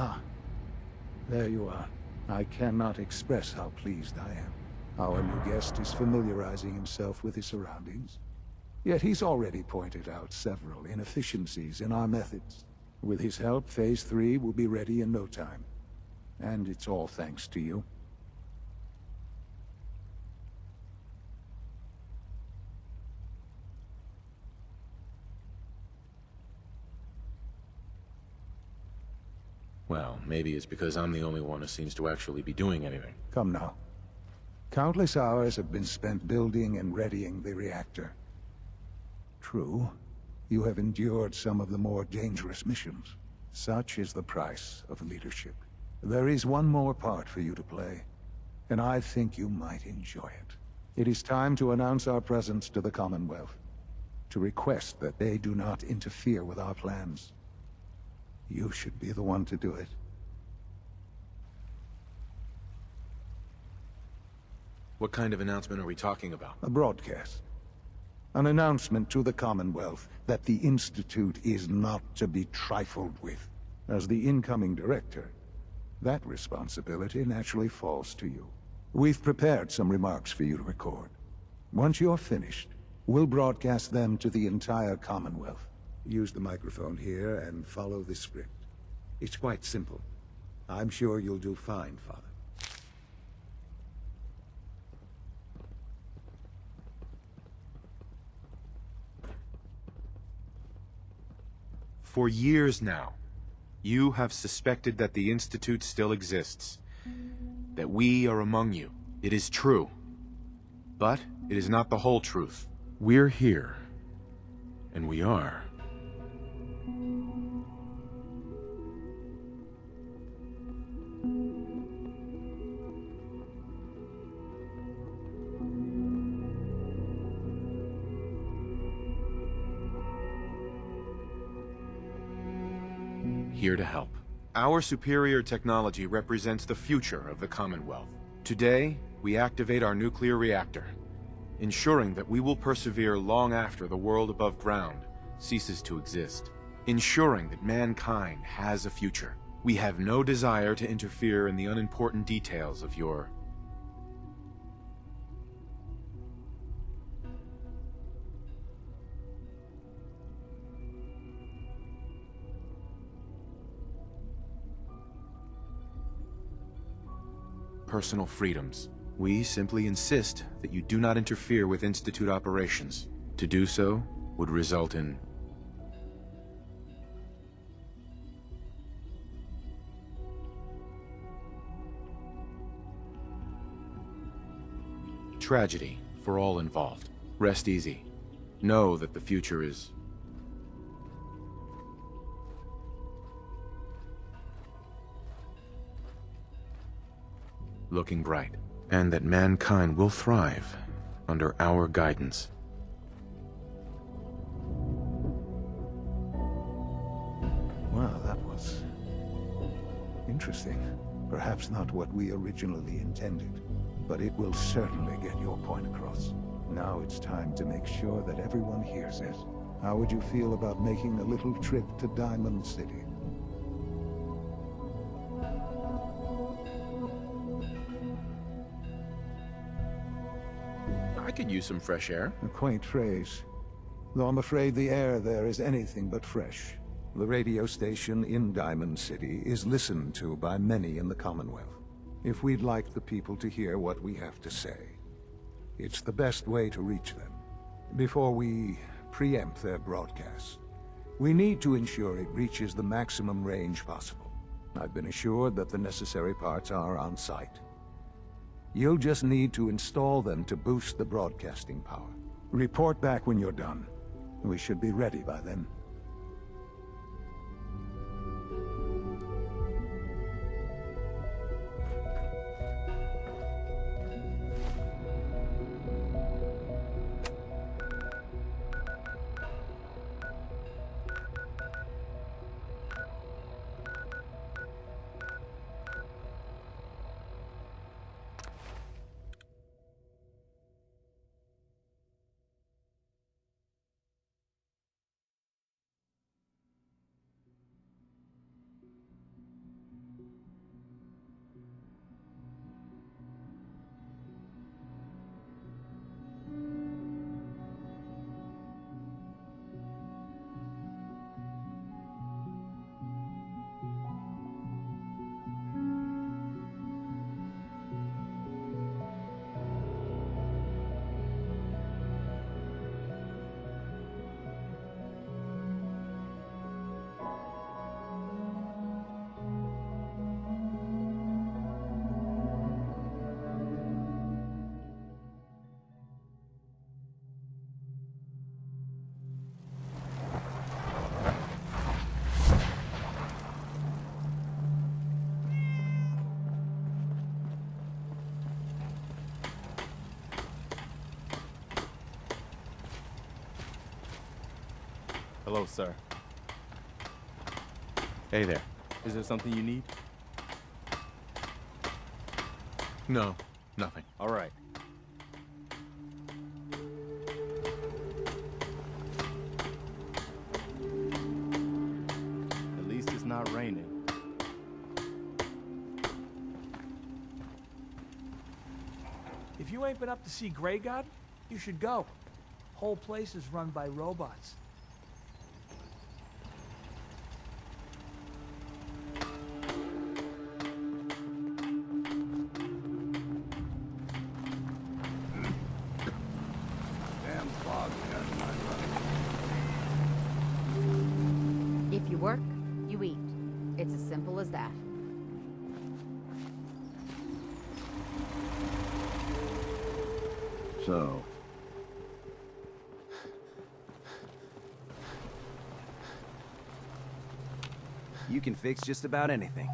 Ah, there you are. I cannot express how pleased I am. Our new guest is familiarizing himself with his surroundings. Yet he's already pointed out several inefficiencies in our methods. With his help, Phase 3 will be ready in no time. And it's all thanks to you. Well, maybe it's because I'm the only one who seems to actually be doing anything. Come now. Countless hours have been spent building and readying the reactor. True, you have endured some of the more dangerous missions. Such is the price of leadership. There is one more part for you to play, and I think you might enjoy it. It is time to announce our presence to the Commonwealth, to request that they do not interfere with our plans. You should be the one to do it. What kind of announcement are we talking about? A broadcast. An announcement to the Commonwealth that the Institute is not to be trifled with. As the incoming director, that responsibility naturally falls to you. We've prepared some remarks for you to record. Once you're finished, we'll broadcast them to the entire Commonwealth. Use the microphone here and follow the script. It's quite simple. I'm sure you'll do fine, Father. For years now, you have suspected that the Institute still exists. That we are among you. It is true. But it is not the whole truth. We're here. And we are. Here to help. Our superior technology represents the future of the Commonwealth. Today, we activate our nuclear reactor, ensuring that we will persevere long after the world above ground ceases to exist. Ensuring that mankind has a future. We have no desire to interfere in the unimportant details of your personal freedoms. We simply insist that you do not interfere with Institute operations. To do so would result in tragedy for all involved. Rest easy. Know that the future is looking bright, and that mankind will thrive under our guidance. Well, that was interesting. Perhaps not what we originally intended, but it will certainly get your point across. Now it's time to make sure that everyone hears it. How would you feel about making a little trip to Diamond City? I could use some fresh air. A quaint phrase, though I'm afraid the air there is anything but fresh. The radio station in Diamond City is listened to by many in the Commonwealth. If we'd like the people to hear what we have to say, it's the best way to reach them. Before we preempt their broadcast, we need to ensure it reaches the maximum range possible. I've been assured that the necessary parts are on site. You'll just need to install them to boost the broadcasting power. Report back when you're done. We should be ready by then. Hello, sir. Hey there. Is there something you need? No, nothing. All right. At least it's not raining. If you ain't been up to see Grey God, you should go. Whole place is run by robots. Damn fog has my running. If you work, you eat. It's as simple as that. So, You can fix just about anything.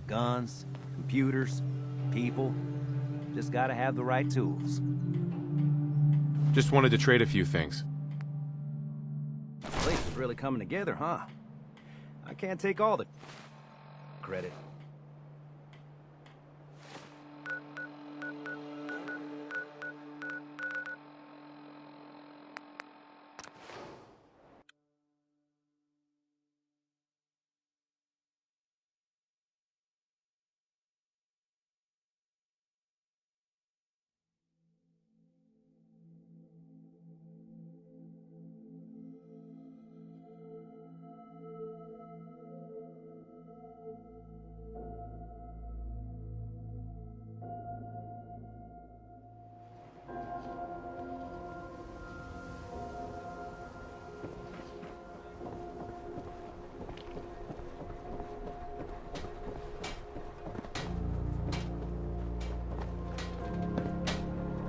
Guns, computers, people. Just gotta have the right tools. Just wanted to trade a few things. The place is really coming together, huh? I can't take all the credit.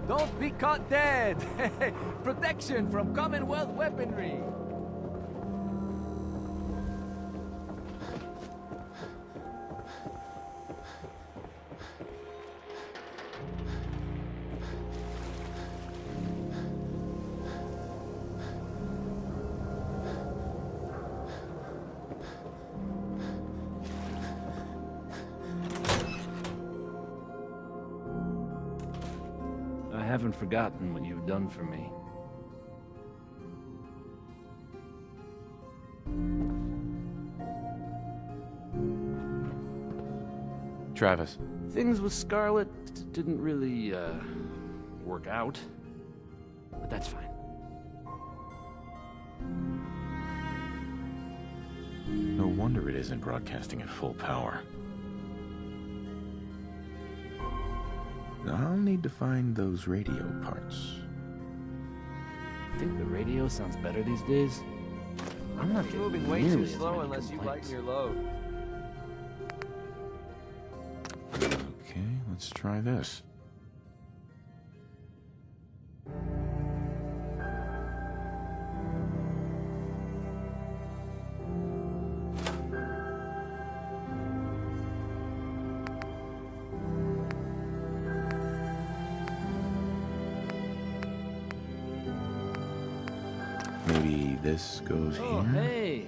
Don't be caught dead! Protection from Commonwealth weaponry! I haven't forgotten what you've done for me. Travis. Things with Scarlet didn't really, work out. But that's fine. No wonder it isn't broadcasting at full power. I'll need to find those radio parts. Think the radio sounds better these days? I'm not getting Moving way nearly too as slow many unless you complaints. lighten your load. Okay, let's try this. Maybe this goes Oh, here? hey!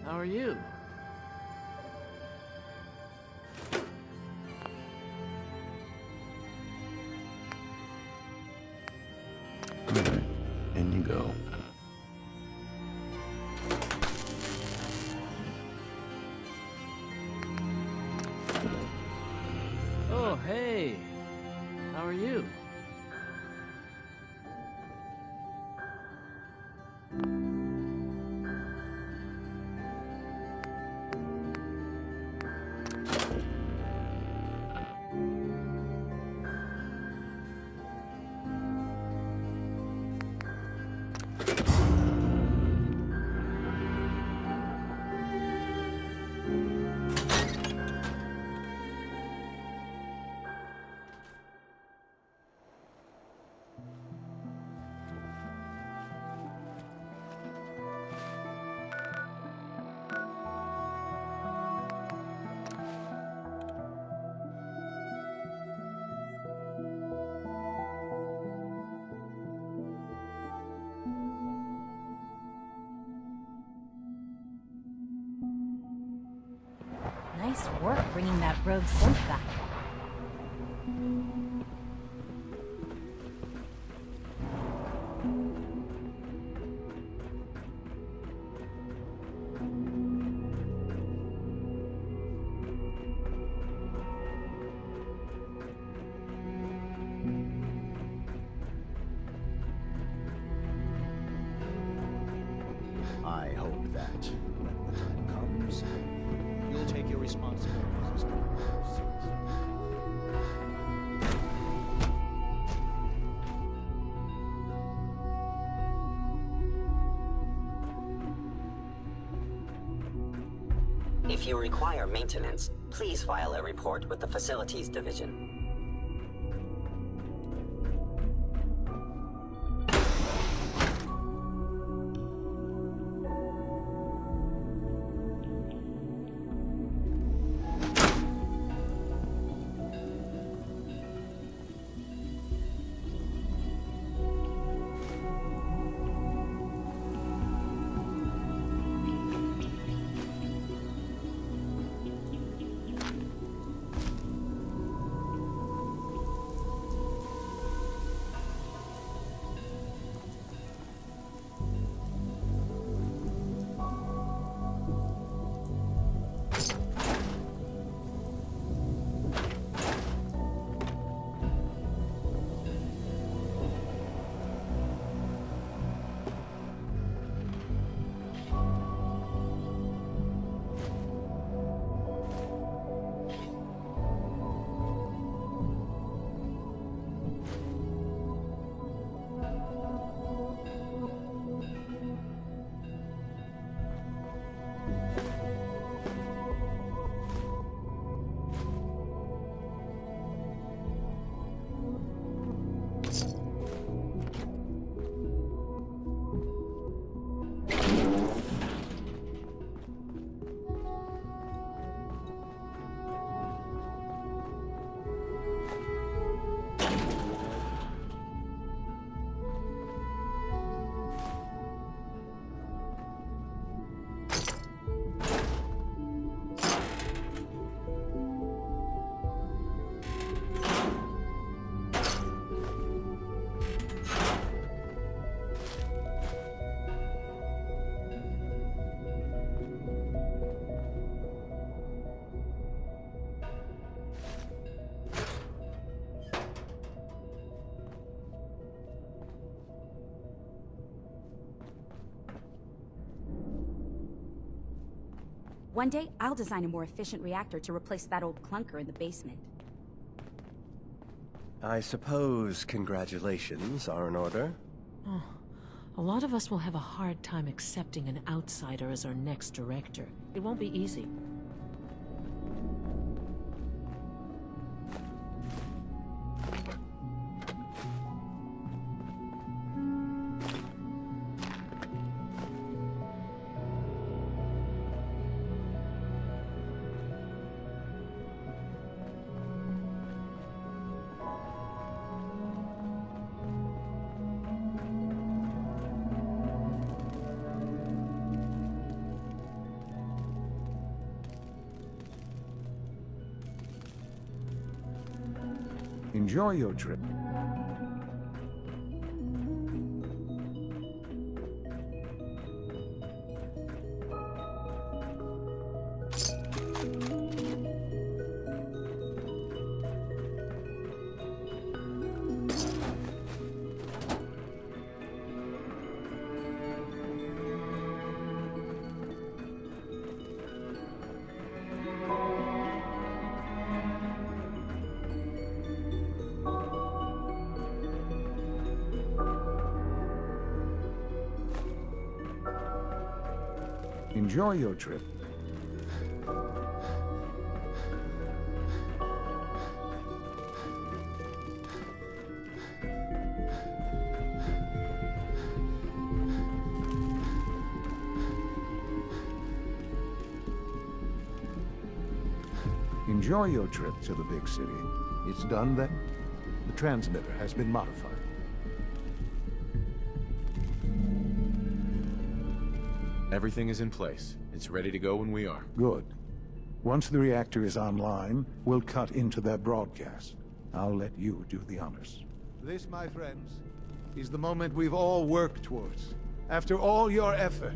How are you? Alright, in you go. Oh, hey! How are you? Nice work bringing that rogue synth back. I hope that when the time comes, you'll take your responsibilities as seriously. If you require maintenance, please file a report with the Facilities Division. One day, I'll design a more efficient reactor to replace that old clunker in the basement. I suppose congratulations are in order. Oh, a lot of us will have a hard time accepting an outsider as our next director. It won't be easy. Enjoy your trip. Enjoy your trip. Enjoy your trip to the big city. It's done then? The transmitter has been modified. Everything is in place. It's ready to go when we are. Good. Once the reactor is online, we'll cut into their broadcast. I'll let you do the honors. This, my friends, is the moment we've all worked towards. After all your effort,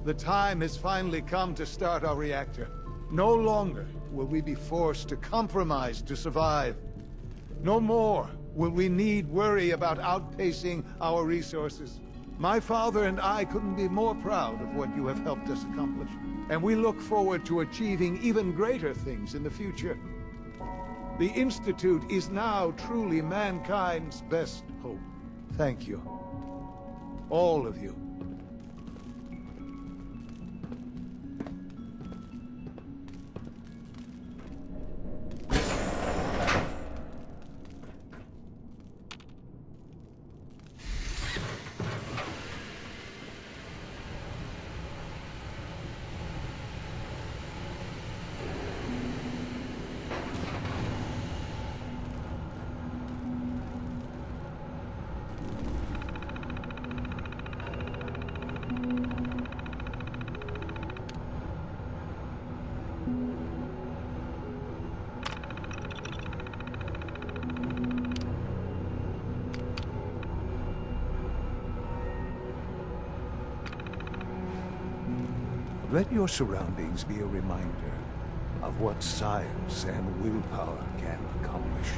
the time has finally come to start our reactor. No longer will we be forced to compromise to survive. No more will we need worry about outpacing our resources. My father and I couldn't be more proud of what you have helped us accomplish, and we look forward to achieving even greater things in the future. The Institute is now truly mankind's best hope. Thank you. All of you. Let your surroundings be a reminder of what science and willpower can accomplish.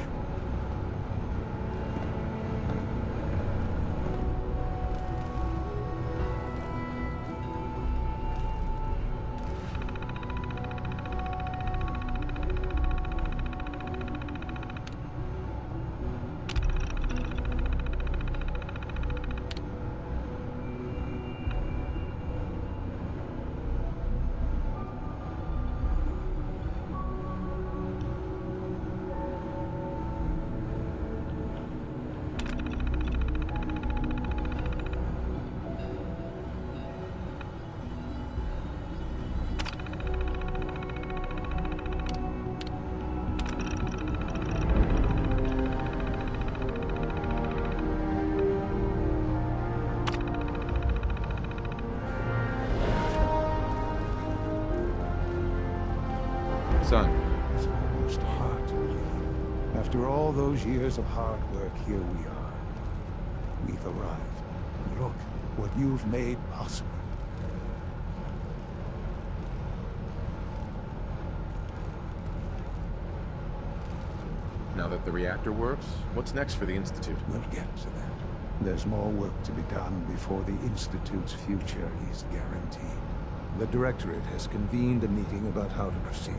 Son. It's almost hard to believe. After all those years of hard work, here we are. We've arrived. Look what you've made possible. Now that the reactor works, what's next for the Institute? We'll get to that. There's more work to be done before the Institute's future is guaranteed. The Directorate has convened a meeting about how to proceed.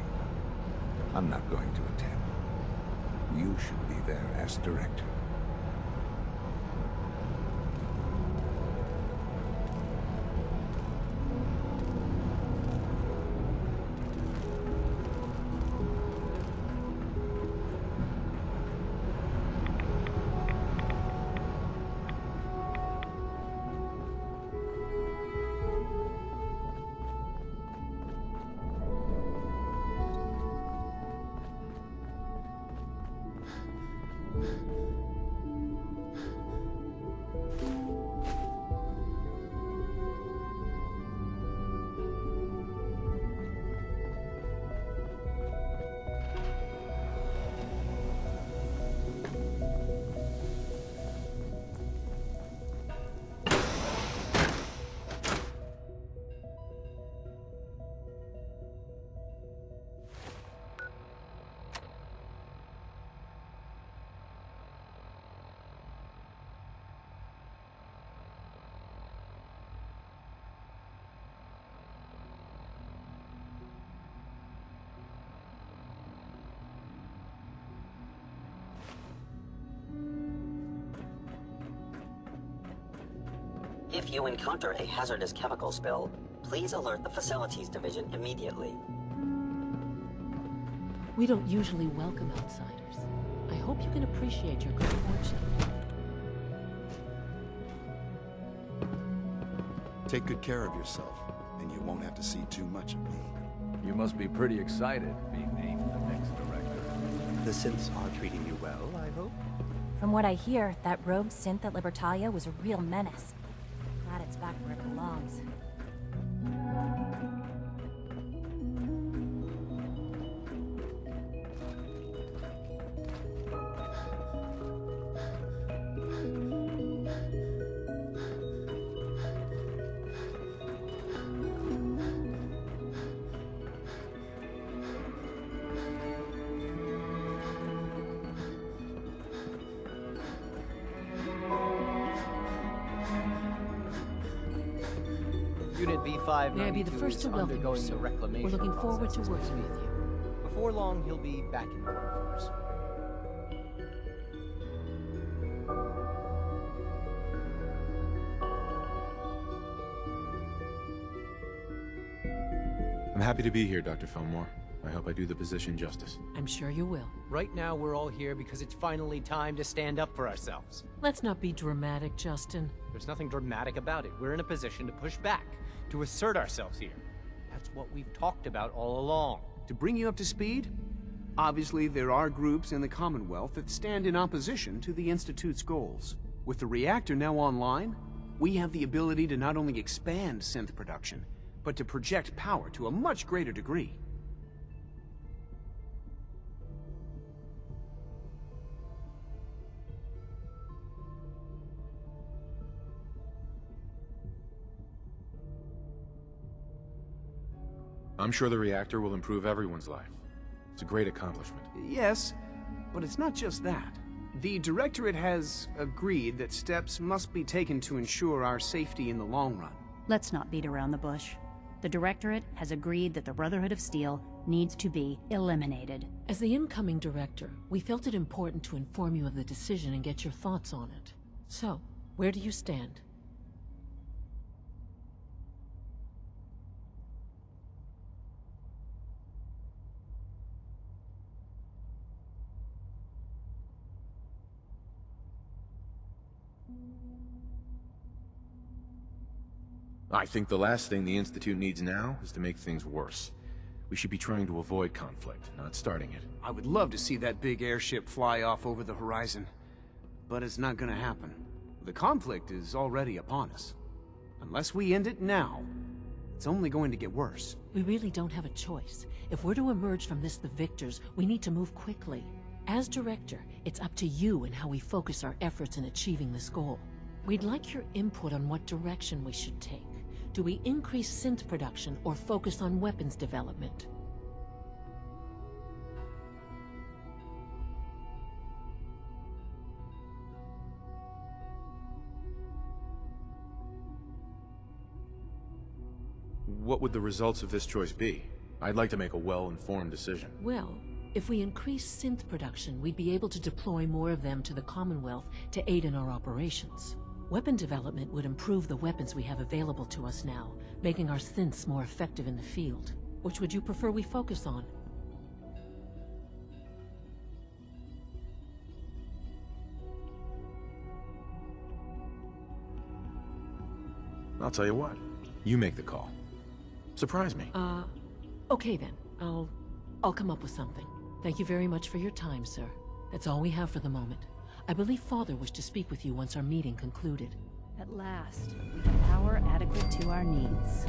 I'm not going to attend. You should be there as Director. If you encounter a hazardous chemical spill, please alert the Facilities Division immediately. We don't usually welcome outsiders. I hope you can appreciate your good fortune. Take good care of yourself, and you won't have to see too much of me. You must be pretty excited being named the next director. The synths are treating you well, I hope? From what I hear, that rogue synth at Libertalia was a real menace. Glad it's back where it belongs. Unit B592 May I be the first is to welcome you, undergoing sir. the reclamation We're looking forward to process. working with you. Before long, he'll be back in the workforce. I'm happy to be here, Dr. Fillmore. I hope I do the position justice. I'm sure you will. Right now, we're all here because it's finally time to stand up for ourselves. Let's not be dramatic, Justin. There's nothing dramatic about it. We're in a position to push back, to assert ourselves here. That's what we've talked about all along. To bring you up to speed, obviously there are groups in the Commonwealth that stand in opposition to the Institute's goals. With the reactor now online, we have the ability to not only expand synth production, but to project power to a much greater degree. I'm sure the reactor will improve everyone's life. It's a great accomplishment. Yes, but it's not just that. The Directorate has agreed that steps must be taken to ensure our safety in the long run. Let's not beat around the bush. The Directorate has agreed that the Brotherhood of Steel needs to be eliminated. As the incoming director, we felt it important to inform you of the decision and get your thoughts on it. So, where do you stand? I think the last thing the Institute needs now is to make things worse. We should be trying to avoid conflict, not starting it. I would love to see that big airship fly off over the horizon, but it's not gonna happen. The conflict is already upon us. Unless we end it now, it's only going to get worse. We really don't have a choice. If we're to emerge from this the victors, we need to move quickly. As director, it's up to you and how we focus our efforts in achieving this goal. We'd like your input on what direction we should take. Do we increase synth production or focus on weapons development? What would the results of this choice be? I'd like to make a well-informed decision. Well, if we increase synth production, we'd be able to deploy more of them to the Commonwealth to aid in our operations. Weapon development would improve the weapons we have available to us now, making our synths more effective in the field. Which would you prefer we focus on? I'll tell you what. You make the call. Surprise me. Okay then. I'll come up with something. Thank you very much for your time, sir. That's all we have for the moment. I believe Father wished to speak with you once our meeting concluded. At last, we have power adequate to our needs.